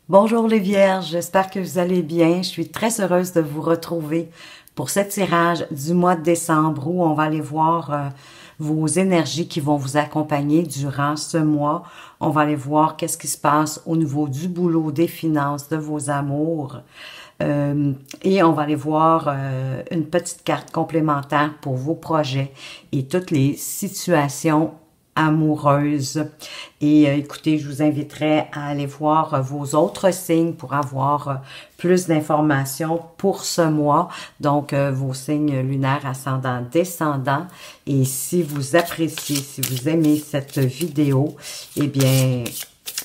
Bonjour les Vierges, j'espère que vous allez bien. Je suis très heureuse de vous retrouver pour ce tirage du mois de décembre où on va aller voir vos énergies qui vont vous accompagner durant ce mois. On va aller voir qu'est-ce qui se passe au niveau du boulot, des finances, de vos amours. Et on va aller voir une petite carte complémentaire pour vos projets et toutes les situations amoureuses. Et écoutez, je vous inviterai à aller voir vos autres signes pour avoir plus d'informations pour ce mois. Donc, vos signes lunaires, ascendant, descendant. Et si vous appréciez, si vous aimez cette vidéo, eh bien,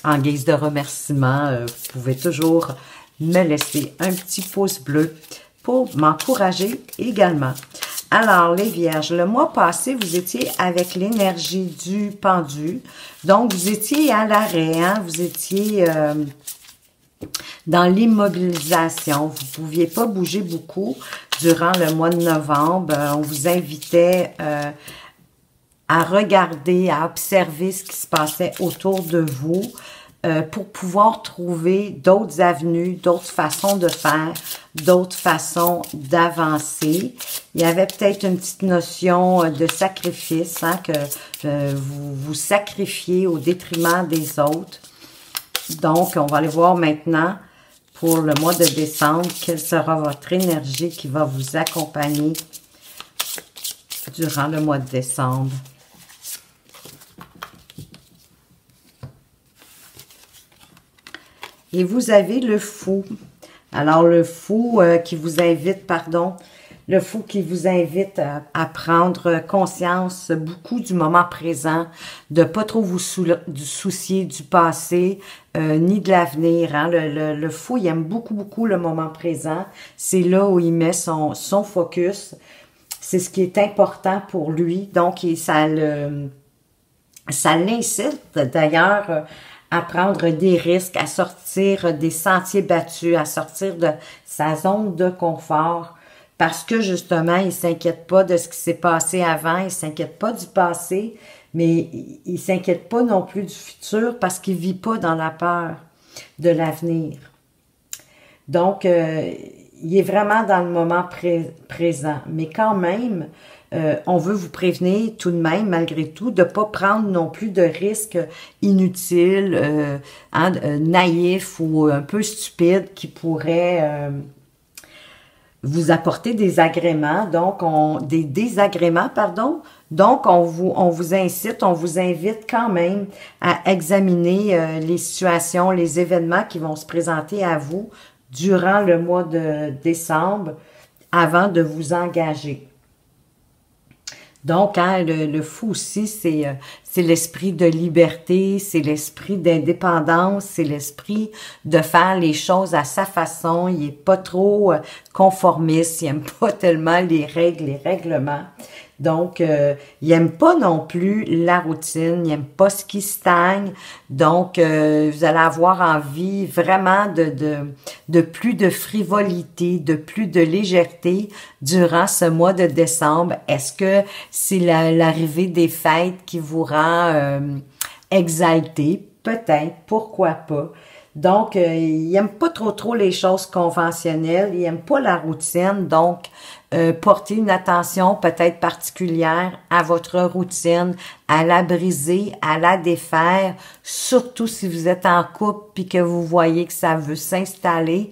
en guise de remerciement, vous pouvez toujours me laisser un petit pouce bleu pour m'encourager également. Alors, les Vierges, le mois passé, vous étiez avec l'énergie du pendu. Donc, vous étiez à l'arrêt, hein? Vous étiez dans l'immobilisation. Vous ne pouviez pas bouger beaucoup durant le mois de novembre. On vous invitait à regarder, à observer ce qui se passait autour de vous pour pouvoir trouver d'autres avenues, d'autres façons de faire, d'autres façons d'avancer. Il y avait peut-être une petite notion de sacrifice, hein, que vous vous sacrifiez au détriment des autres. Donc, on va aller voir maintenant pour le mois de décembre, quelle sera votre énergie qui va vous accompagner durant le mois de décembre. Et vous avez le fou. Alors, le fou qui vous invite, le fou qui vous invite à prendre conscience beaucoup du moment présent, de pas trop vous soucier du passé, ni de l'avenir. Hein. Le fou, il aime beaucoup le moment présent. C'est là où il met son focus. C'est ce qui est important pour lui. Donc, ça l'incite d'ailleurs à prendre des risques, à sortir des sentiers battus, à sortir de sa zone de confort, parce que justement, il ne s'inquiète pas de ce qui s'est passé avant, il ne s'inquiète pas du passé, mais il ne s'inquiète pas non plus du futur parce qu'il ne vit pas dans la peur de l'avenir. Donc, il est vraiment dans le moment présent, mais quand même, on veut vous prévenir tout de même, malgré tout, de ne pas prendre non plus de risques inutiles, naïfs ou un peu stupides qui pourraient vous apporter des agréments, donc des désagréments, pardon. Donc, on vous incite, on vous invite quand même à examiner les situations, les événements qui vont se présenter à vous durant le mois de décembre avant de vous engager. Donc, hein, le fou aussi, c'est l'esprit de liberté, c'est l'esprit d'indépendance, c'est l'esprit de faire les choses à sa façon. Il est pas trop conformiste, il aime pas tellement les règles, les règlements. Donc, il aime pas non plus la routine, il aime pas ce qui stagne. Donc, vous allez avoir envie vraiment de plus de frivolité, de plus de légèreté durant ce mois de décembre. Est-ce que c'est l'arrivée des fêtes qui vous rend exalté? Peut-être, pourquoi pas. Donc, il aime pas trop les choses conventionnelles, il aime pas la routine, donc portez une attention peut-être particulière à votre routine, à la briser, à la défaire, surtout si vous êtes en couple puis que vous voyez que ça veut s'installer.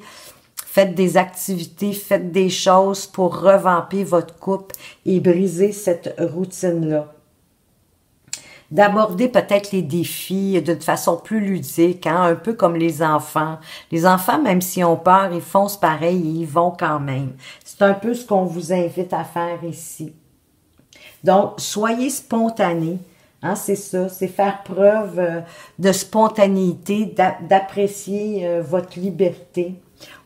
Faites des activités, faites des choses pour revamper votre couple et briser cette routine-là. D'aborder peut-être les défis d'une façon plus ludique, hein, un peu comme les enfants. Les enfants, même s'ils ont peur, ils foncent pareil et ils vont quand même. C'est un peu ce qu'on vous invite à faire ici. Donc, soyez spontanés, hein, c'est ça, c'est faire preuve de spontanéité, d'apprécier votre liberté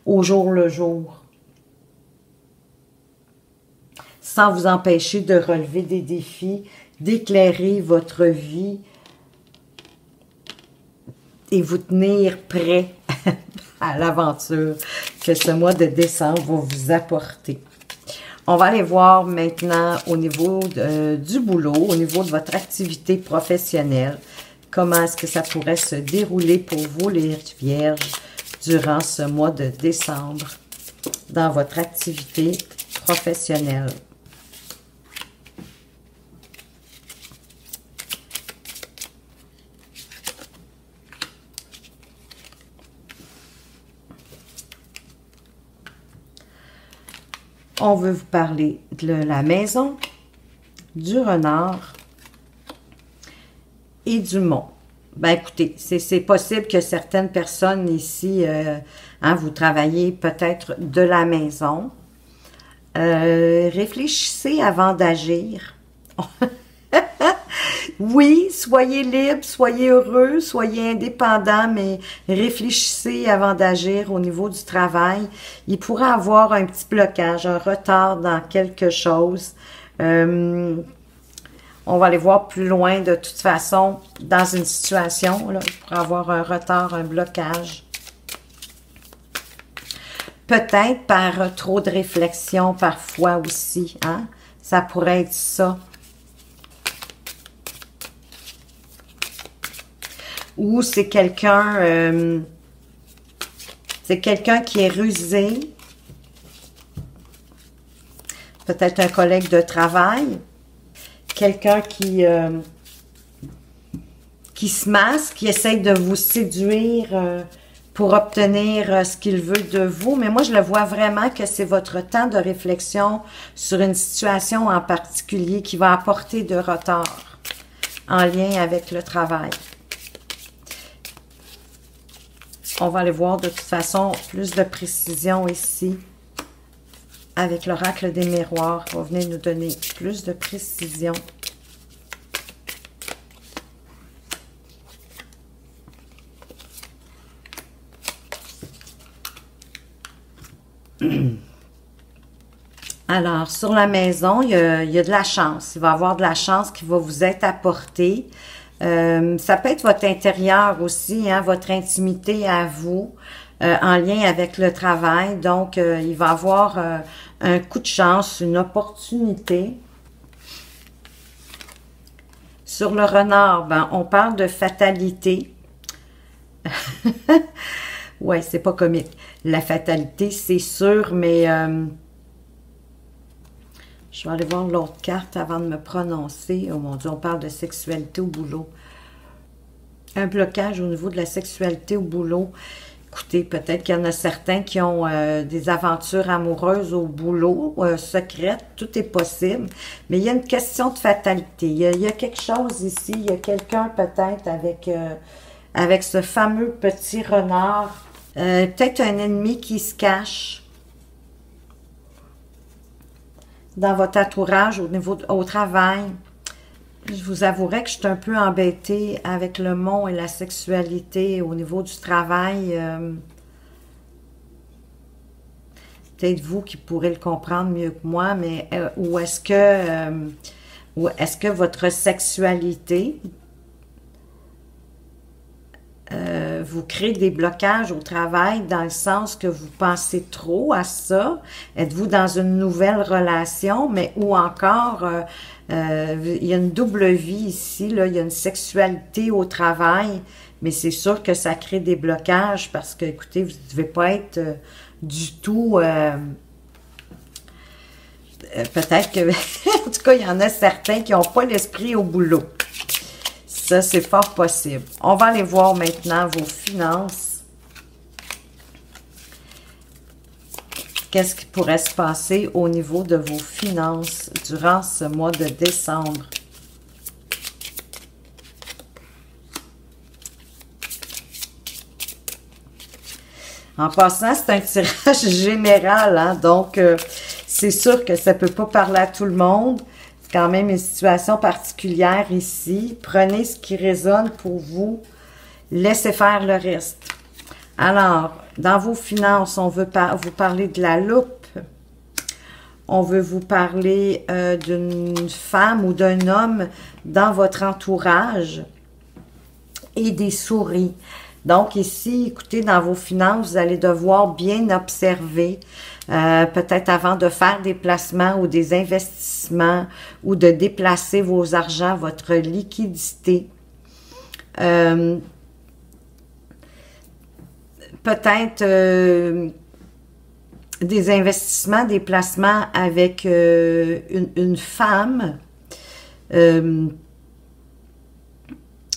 au jour le jour, sans vous empêcher de relever des défis, d'éclairer votre vie et vous tenir prêt à l'aventure que ce mois de décembre va vous apporter. On va aller voir maintenant au niveau du boulot, au niveau de votre activité professionnelle, comment est-ce que ça pourrait se dérouler pour vous, les Vierges, durant ce mois de décembre dans votre activité professionnelle. On veut vous parler de la maison, du renard et du mont. Ben écoutez, c'est possible que certaines personnes ici, vous travaillez peut-être de la maison. Réfléchissez avant d'agir. Oui, soyez libre, soyez heureux, soyez indépendant, mais réfléchissez avant d'agir au niveau du travail. Il pourrait avoir un petit blocage, un retard dans quelque chose. On va aller voir plus loin de toute façon dans une situation. Là, il pourrait avoir un retard, un blocage. Peut-être par trop de réflexion parfois aussi. Hein? Ça pourrait être ça. Ou c'est quelqu'un qui est rusé. Peut-être un collègue de travail. Quelqu'un qui se masque, qui essaye de vous séduire pour obtenir ce qu'il veut de vous. Mais moi, je le vois vraiment que c'est votre temps de réflexion sur une situation en particulier qui va apporter de retard en lien avec le travail. On va aller voir de toute façon plus de précision ici avec l'oracle des miroirs. Il va venir nous donner plus de précision. Alors, sur la maison, il y a de la chance. Il va y avoir de la chance qui va vous être apportée. Ça peut être votre intérieur aussi, hein, votre intimité à vous, en lien avec le travail. Donc, il va y avoir un coup de chance, une opportunité. Sur le renard, ben, on parle de fatalité. Ouais, c'est pas comique. La fatalité, c'est sûr, mais je vais aller voir l'autre carte avant de me prononcer. Oh mon Dieu, on parle de sexualité au boulot. Un blocage au niveau de la sexualité au boulot. Écoutez, peut-être qu'il y en a certains qui ont des aventures amoureuses au boulot, secrètes, tout est possible. Mais il y a une question de fatalité. Il y a quelque chose ici, il y a quelqu'un peut-être avec ce fameux petit renard. Peut-être un ennemi qui se cache dans votre entourage au travail. Je vous avouerai que je suis un peu embêtée avec le mont et la sexualité au niveau du travail. Peut-être vous qui pourrez le comprendre mieux que moi, mais où est-ce que votre sexualité vous crée des blocages au travail dans le sens que vous pensez trop à ça? Êtes-vous dans une nouvelle relation, mais ou encore il y a une double vie ici, là, il y a une sexualité au travail, mais c'est sûr que ça crée des blocages parce que, écoutez, vous ne devez pas être du tout... peut-être que, en tout cas, il y en a certains qui n'ont pas l'esprit au boulot. Ça, c'est fort possible. On va aller voir maintenant vos finances. Qu'est-ce qui pourrait se passer au niveau de vos finances durant ce mois de décembre? En passant, c'est un tirage général, hein? Donc c'est sûr que ça ne peut pas parler à tout le monde. C'est quand même une situation particulière ici. Prenez ce qui résonne pour vous. Laissez faire le reste. Alors, dans vos finances, on veut vous parler de la loupe. On veut vous parler d'une femme ou d'un homme dans votre entourage et des souris. Donc ici, écoutez, dans vos finances, vous allez devoir bien observer, peut-être avant de faire des placements ou des investissements ou de déplacer vos argents, votre liquidité. peut-être des investissements, des placements avec une femme,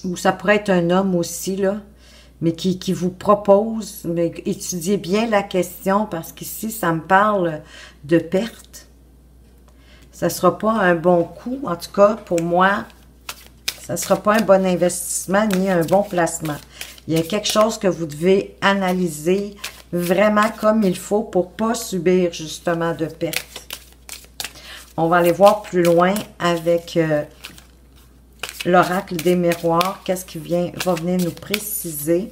ou ça pourrait être un homme aussi, là, mais qui vous propose, mais étudiez bien la question, parce qu'ici, ça me parle de perte. Ça ne sera pas un bon coup, en tout cas, pour moi, ça ne sera pas un bon investissement, ni un bon placement. Il y a quelque chose que vous devez analyser vraiment comme il faut pour ne pas subir, justement, de perte. On va aller voir plus loin avec l'oracle des miroirs. Qu'est-ce qui va venir nous préciser?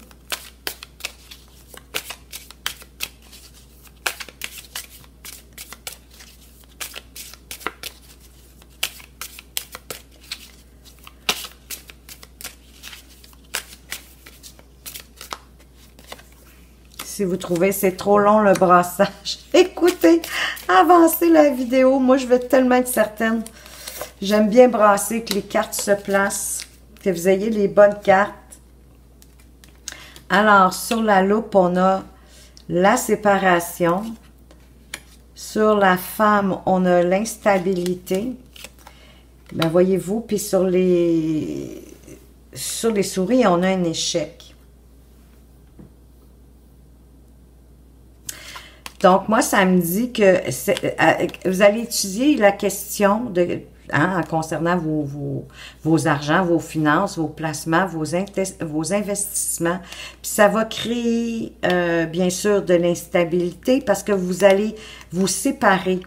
Si vous trouvez c'est trop long le brassage, écoutez, avancez la vidéo. Moi, je veux tellement être certaine. J'aime bien brasser, que les cartes se placent, que vous ayez les bonnes cartes. Alors, sur la loupe, on a la séparation. Sur la femme, on a l'instabilité. Ben, voyez-vous, puis sur les souris, on a un échec. Donc, moi, ça me dit que vous allez étudier la question concernant vos argents, vos finances, vos placements, vos investissements. Puis ça va créer, bien sûr, de l'instabilité parce que vous allez vous séparer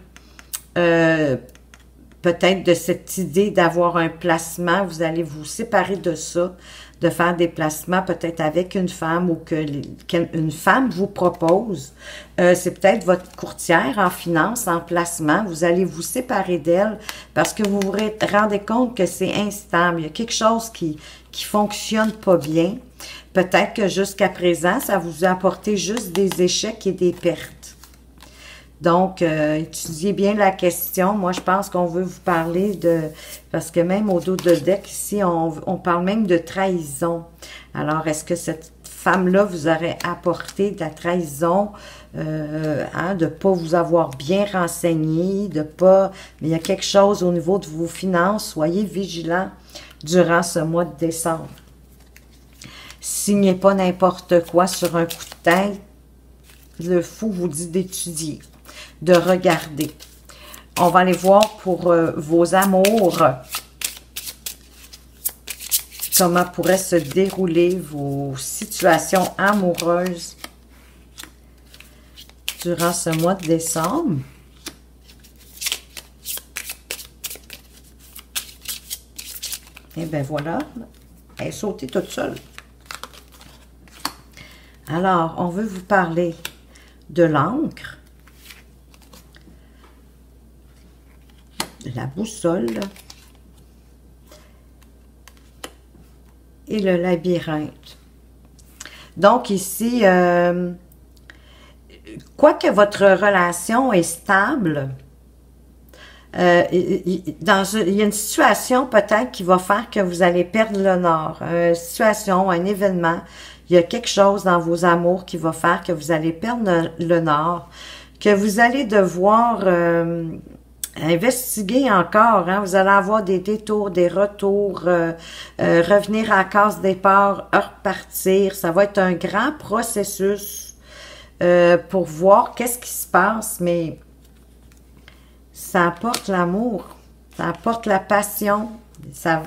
peut-être de cette idée d'avoir un placement. Vous allez vous séparer de ça, de faire des placements peut-être avec une femme ou qu'une femme vous propose. C'est peut-être votre courtière en finance, en placement. Vous allez vous séparer d'elle parce que vous vous rendez compte que c'est instable. Il y a quelque chose qui fonctionne pas bien. Peut-être que jusqu'à présent, ça vous a apporté juste des échecs et des pertes. Donc, étudiez bien la question. Moi, je pense qu'on veut vous parler de... Parce que même au dos de deck, ici, on parle même de trahison. Alors, est-ce que cette femme-là vous aurait apporté de la trahison, de ne pas vous avoir bien renseigné, de pas... Mais il y a quelque chose au niveau de vos finances. Soyez vigilants durant ce mois de décembre. Signez pas n'importe quoi sur un coup de tête. Le fou vous dit d'étudier, de regarder. On va aller voir pour vos amours. Comment pourraient se dérouler vos situations amoureuses durant ce mois de décembre. Et bien voilà, elle est sautée toute seule. Alors, on veut vous parler de l'encre, la boussole et le labyrinthe. Donc ici, quoique votre relation est stable, il y a une situation peut-être qui va faire que vous allez perdre le nord. Une situation, un événement, il y a quelque chose dans vos amours qui va faire que vous allez perdre le nord, que vous allez devoir investiguer encore. Vous allez avoir des détours, des retours, revenir à la case départ, repartir. Ça va être un grand processus pour voir qu'est-ce qui se passe, mais ça apporte l'amour, ça apporte la passion, ça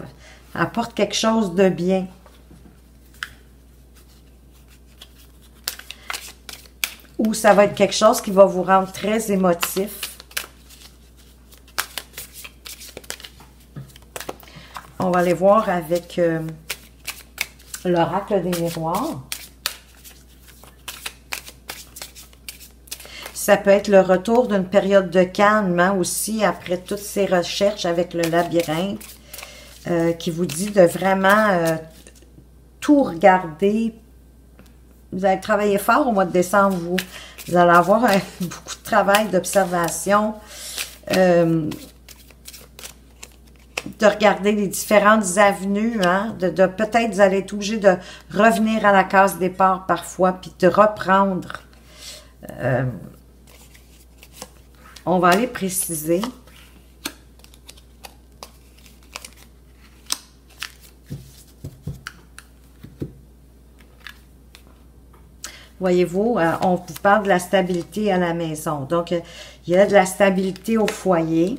apporte quelque chose de bien. Ou ça va être quelque chose qui va vous rendre très émotif. On va aller voir avec l'oracle des miroirs. Ça peut être le retour d'une période de calme aussi, après toutes ces recherches avec le labyrinthe, qui vous dit de vraiment tout regarder. Vous allez travailler fort au mois de décembre, vous allez avoir beaucoup de travail, d'observation. de regarder les différentes avenues, hein, de peut-être vous allez être obligé de revenir à la case départ parfois, puis de reprendre. On va aller préciser. Voyez-vous, on vous parle de la stabilité à la maison. Donc, il y a de la stabilité au foyer.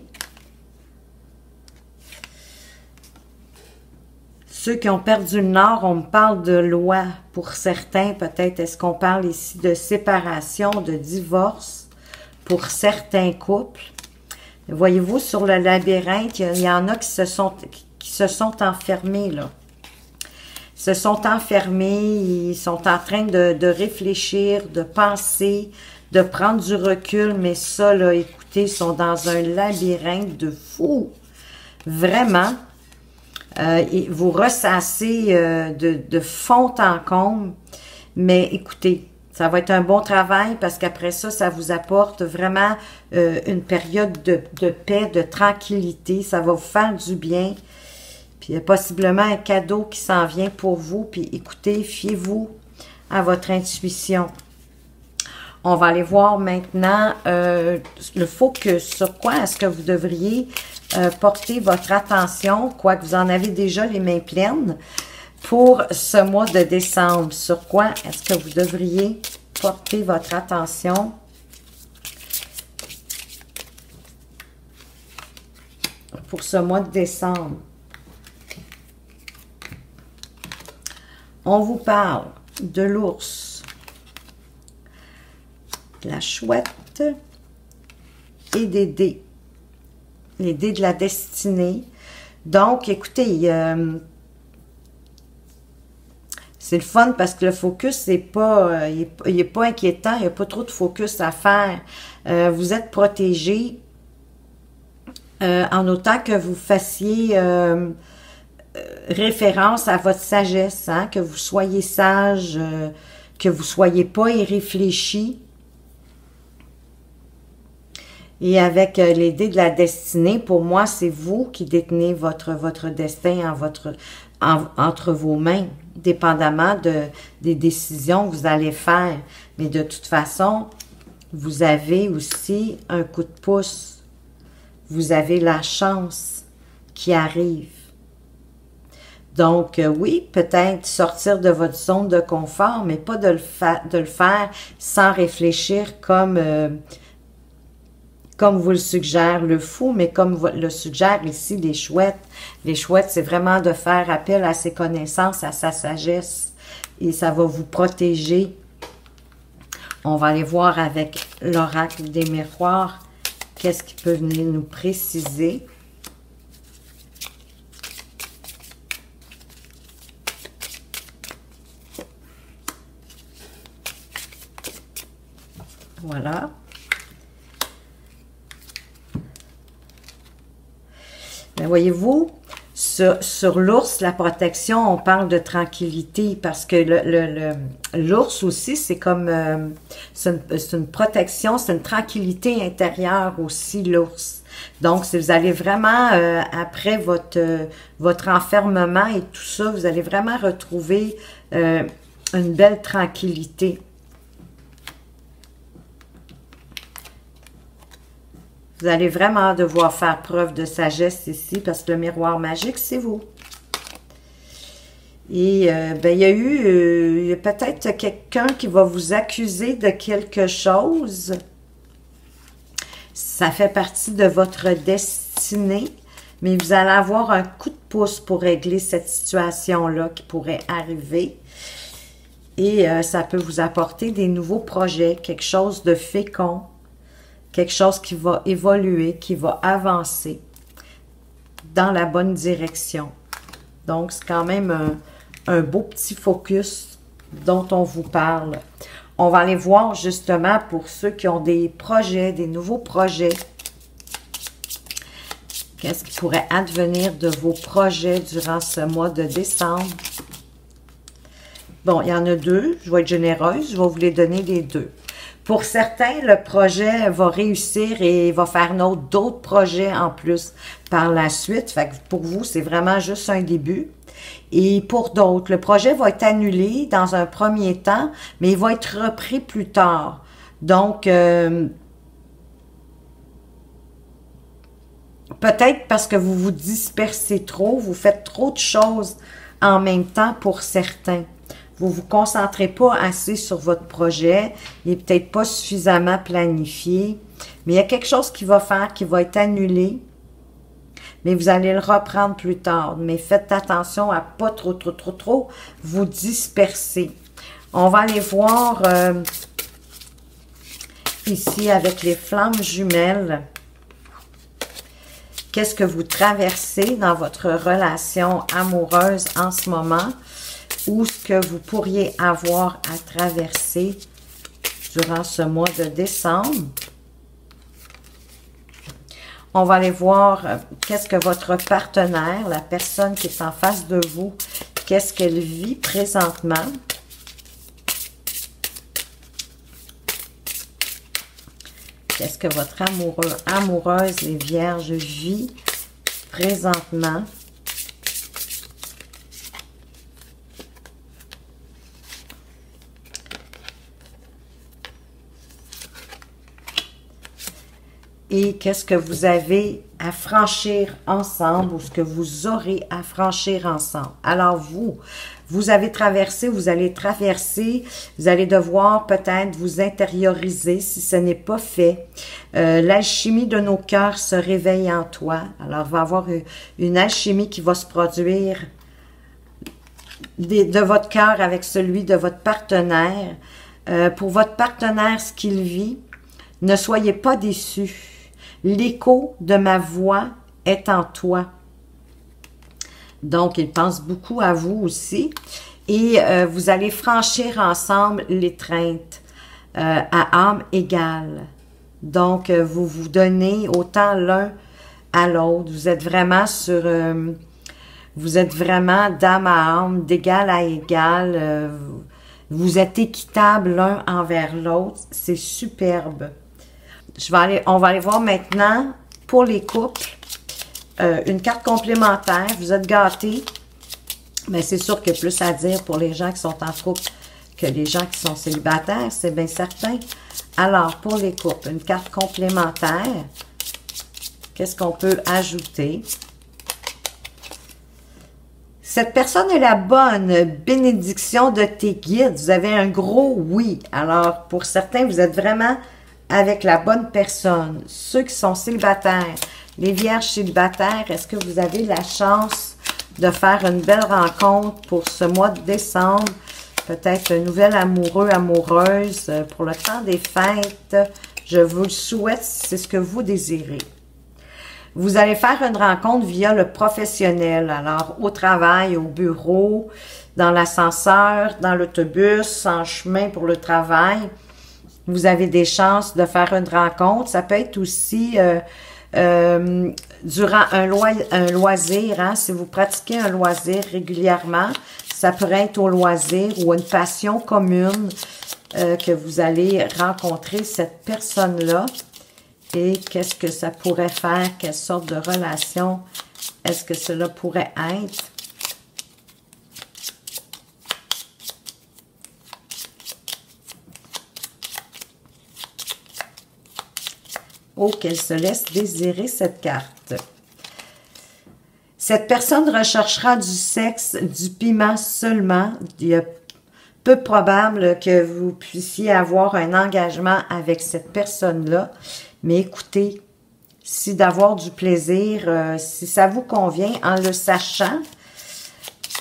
Ceux qui ont perdu le nord, on me parle de loi pour certains. Peut-être est-ce qu'on parle ici de séparation, de divorce pour certains couples. Voyez-vous, sur le labyrinthe, il y en a qui se sont enfermés, là. Se sont enfermés, ils sont en train de réfléchir, de penser, de prendre du recul, mais ça, là, écoutez, ils sont dans un labyrinthe de fou. Vraiment, vous ressassez de fond en comble, mais écoutez, ça va être un bon travail parce qu'après ça, ça vous apporte vraiment une période de paix, de tranquillité, ça va vous faire du bien. Puis il y a possiblement un cadeau qui s'en vient pour vous. Puis écoutez, fiez-vous à votre intuition. On va aller voir maintenant le focus. Sur quoi est-ce que vous devriez porter votre attention, quoique vous en avez déjà les mains pleines, pour ce mois de décembre. Sur quoi est-ce que vous devriez porter votre attention pour ce mois de décembre? On vous parle de l'ours, de la chouette et des dés. Les dés de la destinée. Donc, écoutez, c'est le fun parce que le focus, il est pas inquiétant, il n'y a pas trop de focus à faire. Vous êtes protégé en autant que vous fassiez référence à votre sagesse, hein, que vous soyez sage, que vous soyez pas irréfléchi. Et avec les dés de la destinée, pour moi, c'est vous qui détenez votre destin entre vos mains, dépendamment des décisions que vous allez faire. Mais de toute façon, vous avez aussi un coup de pouce. Vous avez la chance qui arrive. Donc, oui, peut-être sortir de votre zone de confort, mais pas de le faire sans réfléchir comme vous le suggère le fou, mais comme le suggère ici les chouettes. Les chouettes, c'est vraiment de faire appel à ses connaissances, à sa sagesse, et ça va vous protéger. On va aller voir avec l'oracle des miroirs, qu'est-ce qui peut venir nous préciser. Voilà. Mais voyez-vous, sur l'ours, la protection, on parle de tranquillité parce que l'ours aussi, c'est comme, c'est une protection, c'est une tranquillité intérieure aussi, l'ours. Donc, si vous allez vraiment, après votre enfermement et tout ça, vous allez vraiment retrouver une belle tranquillité. Vous allez vraiment devoir faire preuve de sagesse ici, parce que le miroir magique, c'est vous. Et ben, il y a peut-être quelqu'un qui va vous accuser de quelque chose. Ça fait partie de votre destinée, mais vous allez avoir un coup de pouce pour régler cette situation-là qui pourrait arriver. Et ça peut vous apporter des nouveaux projets, quelque chose de fécond. Quelque chose qui va évoluer, qui va avancer dans la bonne direction. Donc, c'est quand même un beau petit focus dont on vous parle. On va aller voir justement pour ceux qui ont des projets, des nouveaux projets. Qu'est-ce qui pourrait advenir de vos projets durant ce mois de décembre? Bon, il y en a deux. Je vais être généreuse. Je vais vous les donner les deux. Pour certains, le projet va réussir et va faire d'autres projets en plus par la suite. Fait que pour vous, c'est vraiment juste un début. Et pour d'autres, le projet va être annulé dans un premier temps, mais il va être repris plus tard. Donc, peut-être parce que vous vous dispersez trop, vous faites trop de choses en même temps pour certains. Vous ne vous concentrez pas assez sur votre projet, il n'est peut-être pas suffisamment planifié, mais il y a quelque chose qui va faire, qui va être annulé, mais vous allez le reprendre plus tard. Mais faites attention à pas trop vous disperser. On va aller voir ici avec les flammes jumelles. Qu'est-ce que vous traversez dans votre relation amoureuse en ce moment? Ou ce que vous pourriez avoir à traverser durant ce mois de décembre? On va aller voir qu'est-ce que votre partenaire, la personne qui est en face de vous, qu'est-ce qu'elle vit présentement. Qu'est-ce que votre amoureux, amoureuse, les vierges, vit présentement. Et qu'est-ce que vous avez à franchir ensemble ou ce que vous aurez à franchir ensemble. Alors vous avez traversé, vous allez traverser, vous allez devoir peut-être vous intérioriser si ce n'est pas fait. L'alchimie de nos cœurs se réveille en toi. Alors il va y avoir une alchimie qui va se produire de votre cœur avec celui de votre partenaire. Pour votre partenaire, ce qu'il vit, ne soyez pas déçus. L'écho de ma voix est en toi. Donc, il pense beaucoup à vous aussi. Et vous allez franchir ensemble l'étreinte à âme égale. Donc, vous vous donnez autant l'un à l'autre. Vous êtes vraiment sur... vous êtes vraiment d'âme à âme, d'égal à égal. Vous êtes équitable l'un envers l'autre. C'est superbe. On va aller voir maintenant, pour les couples, une carte complémentaire. Vous êtes gâtés, mais c'est sûr qu'il y a plus à dire pour les gens qui sont en couple que les gens qui sont célibataires, c'est bien certain. Alors, pour les couples, une carte complémentaire. Qu'est-ce qu'on peut ajouter? Cette personne est la bonne bénédiction de tes guides. Vous avez un gros oui. Alors, pour certains, vous êtes vraiment avec la bonne personne. Ceux qui sont célibataires, les vierges célibataires, est-ce que vous avez la chance de faire une belle rencontre pour ce mois de décembre? Peut-être un nouvel amoureux, amoureuse pour le temps des fêtes. Je vous le souhaite si c'est ce que vous désirez. Vous allez faire une rencontre via le professionnel. Alors, au travail, au bureau, dans l'ascenseur, dans l'autobus, en chemin pour le travail. Vous avez des chances de faire une rencontre. Ça peut être aussi durant un loisir. Hein, si vous pratiquez un loisir régulièrement, ça pourrait être au loisir ou une passion commune que vous allez rencontrer cette personne-là. Et qu'est-ce que ça pourrait faire? Quelle sorte de relation est-ce que cela pourrait être? Oh, qu'elle se laisse désirer cette carte. Cette personne recherchera du sexe, du piment seulement. Il est peu probable que vous puissiez avoir un engagement avec cette personne-là. Mais écoutez, si d'avoir du plaisir, si ça vous convient, en le sachant,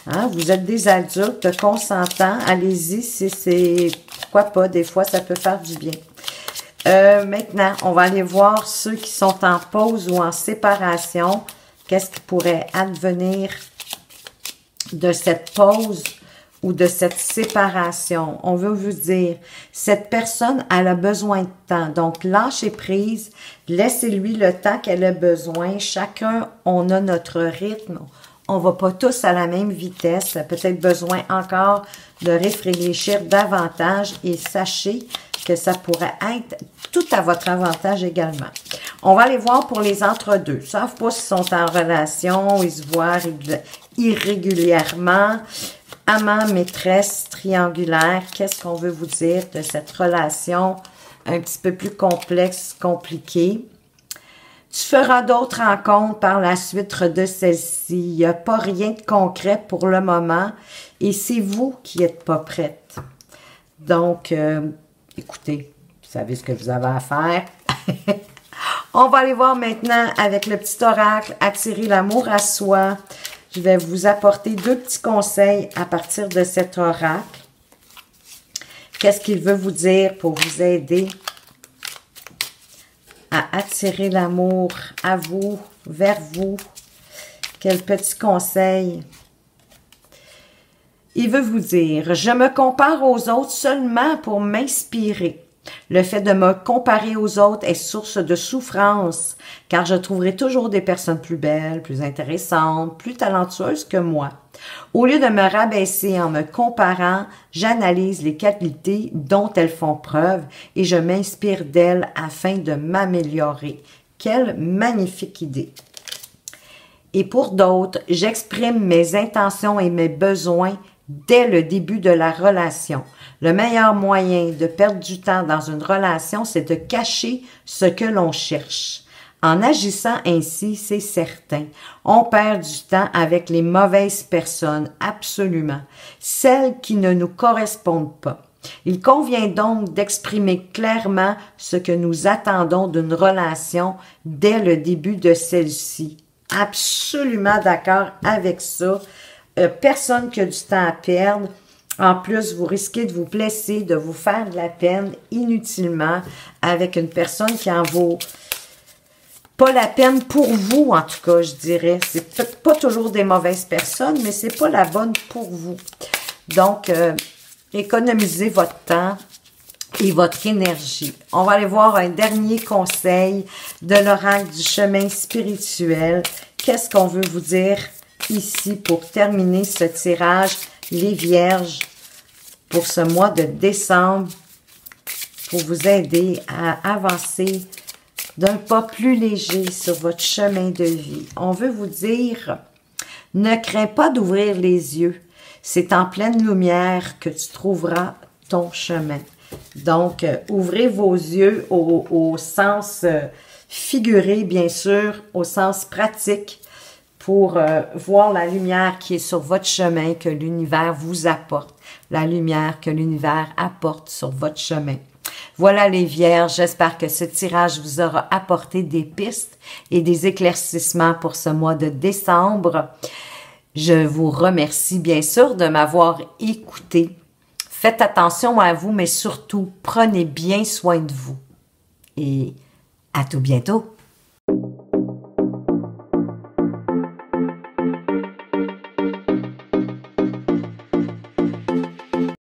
hein, vous êtes des adultes consentants, allez-y, si c'est, pourquoi pas, des fois ça peut faire du bien. Maintenant, on va aller voir ceux qui sont en pause ou en séparation. Qu'est-ce qui pourrait advenir de cette pause ou de cette séparation? On veut vous dire, cette personne, elle a besoin de temps. Donc, lâchez prise, laissez-lui le temps qu'elle a besoin. Chacun, on a notre rythme, On va pas tous à la même vitesse. Peut-être besoin encore de réfléchir davantage et sachez que ça pourrait être tout à votre avantage également. On va aller voir pour les entre-deux. Ils ne savent pas s'ils sont en relation, ils se voient irrégulièrement. Amant, maîtresse, triangulaire. Qu'est-ce qu'on veut vous dire de cette relation un petit peu plus complexe, compliquée? Tu feras d'autres rencontres par la suite de celle-ci. Il n'y a pas rien de concret pour le moment et c'est vous qui n'êtes pas prête. Donc, écoutez, vous savez ce que vous avez à faire. On va aller voir maintenant avec le petit oracle, attirer l'amour à soi. Je vais vous apporter 2 petits conseils à partir de cet oracle. Qu'est-ce qu'il veut vous dire pour vous aider à attirer l'amour à vous, vers vous? Quel petit conseil? Il veut vous dire, je me compare aux autres seulement pour m'inspirer. Le fait de me comparer aux autres est source de souffrance, car je trouverai toujours des personnes plus belles, plus intéressantes, plus talentueuses que moi. Au lieu de me rabaisser en me comparant, j'analyse les qualités dont elles font preuve et je m'inspire d'elles afin de m'améliorer. Quelle magnifique idée! Et pour d'autres, j'exprime mes intentions et mes besoins dès le début de la relation. Le meilleur moyen de perdre du temps dans une relation, c'est de cacher ce que l'on cherche. En agissant ainsi, c'est certain, on perd du temps avec les mauvaises personnes, absolument, celles qui ne nous correspondent pas. Il convient donc d'exprimer clairement ce que nous attendons d'une relation dès le début de celle-ci. Absolument d'accord avec ça. Personne qui a du temps à perdre. En plus, vous risquez de vous blesser, de vous faire de la peine inutilement avec une personne qui en vaut pas la peine pour vous, en tout cas, je dirais. C'est peut-être pas toujours des mauvaises personnes, mais c'est pas la bonne pour vous. Donc, économisez votre temps et votre énergie. On va aller voir un dernier conseil de l'oracle du chemin spirituel. Qu'est-ce qu'on veut vous dire ici pour terminer ce tirage, les vierges, pour ce mois de décembre, pour vous aider à avancer d'un pas plus léger sur votre chemin de vie. On veut vous dire, ne crains pas d'ouvrir les yeux. C'est en pleine lumière que tu trouveras ton chemin. Donc, ouvrez vos yeux au sens figuré, bien sûr, au sens pratique, pour voir la lumière qui est sur votre chemin, que l'univers vous apporte. La lumière que l'univers apporte sur votre chemin. Voilà les vierges, j'espère que ce tirage vous aura apporté des pistes et des éclaircissements pour ce mois de décembre. Je vous remercie bien sûr de m'avoir écouté. Faites attention à vous, mais surtout, prenez bien soin de vous. Et à tout bientôt.